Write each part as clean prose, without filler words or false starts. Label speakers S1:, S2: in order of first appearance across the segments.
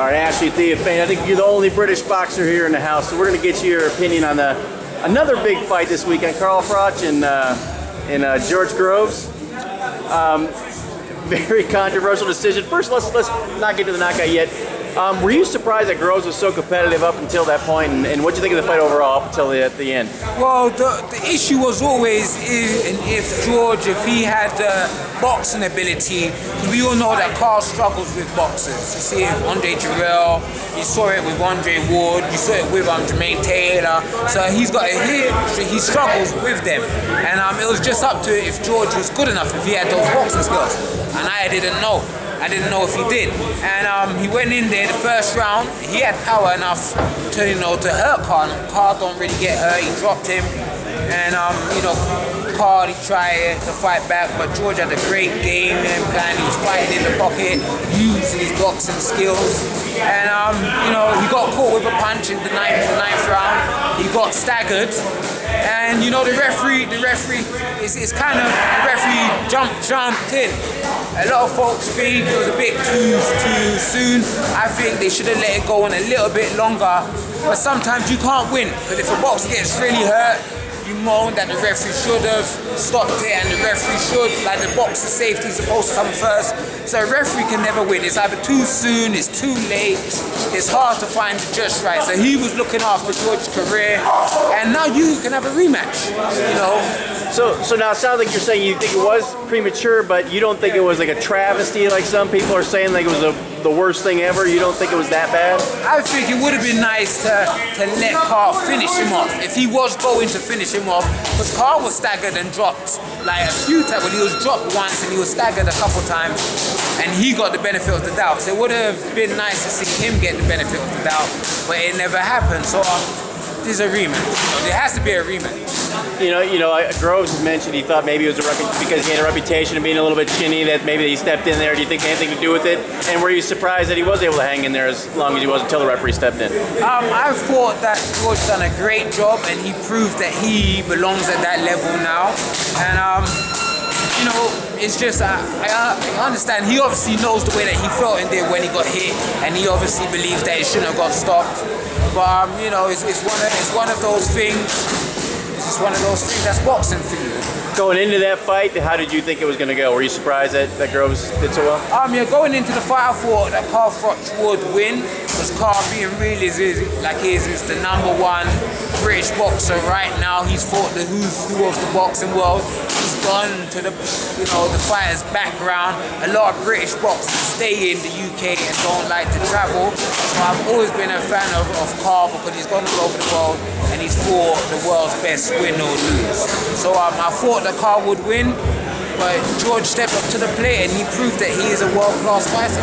S1: All right, Ashley Theophane, I think you're the only British boxer here in the house, so we're going to get your opinion on another big fight this weekend, Carl Froch and George Groves. Very controversial decision. First, let's not get to the knockout yet. Were you surprised that Groves was so competitive up until that point, and what did you think of the fight overall up until the end?
S2: Well, the issue was always if George, if he had boxing ability. We all know that Carl struggles with boxers. You see it with Andre Jarrell, you saw it with Andre Ward, you saw it with Jermaine Taylor. So he's got a hit, he struggles with them. And it was just up to if George was good enough, if he had those boxing skills. And I didn't know. I didn't know if he did. And he went in there the first round, he had power enough to, to hurt Carl. Carl don't really get hurt, he dropped him. And, Carl, he tried to fight back, but George had a great game plan. He was fighting in the pocket, using his boxing skills. And, he got caught with a punch in the ninth round. He got staggered. And, the referee, it's kind of, the referee jumped in. A lot of folks think it was a bit too soon. I think they should have let it go on a little bit longer. But sometimes you can't win, because if a boxer gets really hurt, you moan that the referee should have stopped it, and the referee should, like the boxer safety is supposed to come first. So a referee can never win. It's either too soon, it's too late. It's hard to find the just right. So he was looking after George's career, and now you can have a rematch,
S1: So now it sounds like you're saying you think it was premature, but you don't think it was like a travesty like some people are saying, like it was the worst thing ever? You don't think it was that bad?
S2: I think it would have been nice to let Carl finish him off, if he was going to finish him off, because Carl was staggered and dropped like a few times. Well, he was dropped once and he was staggered a couple times, and he got the benefit of the doubt. So it would have been nice to see him get the benefit of the doubt, but it never happened. So there's a rematch. There has to be a rematch.
S1: Groves mentioned he thought maybe it was because he had a reputation of being a little bit chinny, that maybe he stepped in there. Do you think anything to do with it? And were you surprised that he was able to hang in there as long as he was until the referee stepped in?
S2: I thought that George done a great job, and he proved that he belongs at that level now. And it's just I understand. He obviously knows the way that he felt in there when he got hit, and he obviously believes that it shouldn't have got stopped. But it's one of those things. It's one of those things that's boxing for you.
S1: Going into that fight, how did you think it was going to go? Were you surprised that Groves did so well?
S2: Going into the fight, I thought that Carl Froch would win, because Carl, being real, is the number one British boxer right now. He's fought the who's who of the boxing world. He's gone to the fighter's background. A lot of British boxers stay in the UK and don't like to travel. So I've always been a fan of Carl, because he's gone all over the world and he's fought the world's best, win or lose. So I thought that Carl would win, but George stepped up to the plate and he proved that he is a world-class fighter.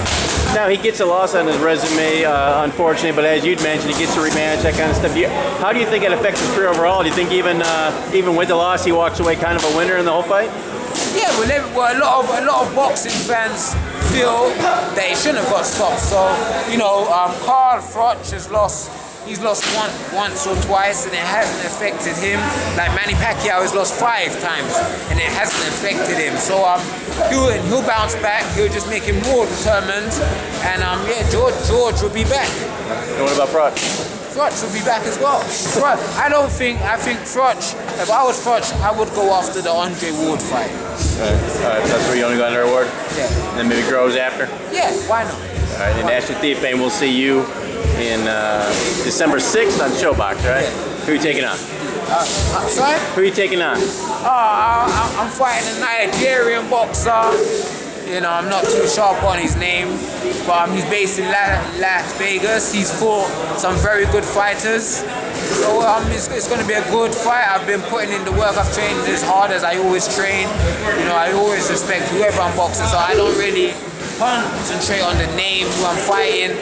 S1: Now, he gets a loss on his resume, unfortunately, but as you'd mentioned, he gets a rematch, that kind of stuff. How do you think it affects his career overall? Do you think even with the loss, he walks away kind of a winner in the whole fight?
S2: Yeah, well, a lot of boxing fans feel that it shouldn't have got stopped. So, Carl Froch has lost. He's lost once or twice, and it hasn't affected him. Like Manny Pacquiao has lost 5 times, and it hasn't affected him. So he'll bounce back. He'll just make him more determined. And George will be back.
S1: And what about Froch?
S2: Froch will be back as well. I think Froch, if I was Froch, I would go after the Andre Ward fight.
S1: All right, that's where you only got under Ward?
S2: Yeah.
S1: And then maybe Groves after?
S2: Yeah, why not?
S1: All right, and Ashley Theophane, we'll see you in December 6th on Showbox, right?
S2: Yeah.
S1: Who are you taking on?
S2: Sorry?
S1: Who are you taking on?
S2: I'm fighting a Nigerian boxer. I'm not too sharp on his name, but he's based in Las Vegas. He's fought some very good fighters. So it's going to be a good fight. I've been putting in the work. I've trained as hard as I always train. I always respect whoever I'm boxing, so I don't really concentrate on the name, who I'm fighting.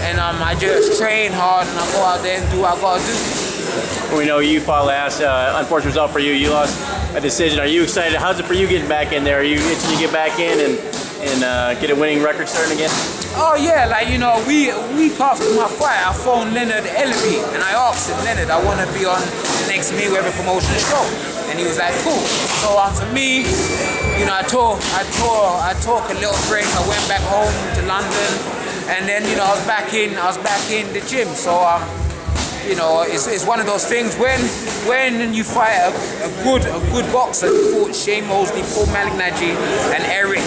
S2: And I just train hard, and I go out there and do what I got to do.
S1: We know you fought last. Unfortunate result for you. You lost a decision. Are you excited? How's it for you getting back in there? Are you itching to get back in and get a winning record starting again?
S2: Oh yeah, week after my fight, I phoned Leonard Ellaby, and I asked him, Leonard, I want to be on the next Mayweather promotion show, and he was like, cool. So for me, I took a little break. I went back home to London. and then I was back in the gym. So it's one of those things when you fight a good boxer. You fought Shane Mosley, Paul Malignaggi, and Eric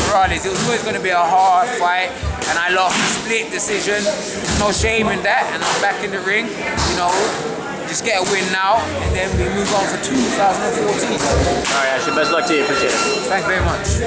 S2: Morales. It was always going to be a hard fight, and I lost a split decision. No shame in that, and I'm back in the ring. Just get a win now, and then we move on for 2014.
S1: All right, Ashton, best luck to you. Appreciate it.
S2: Thank you very much.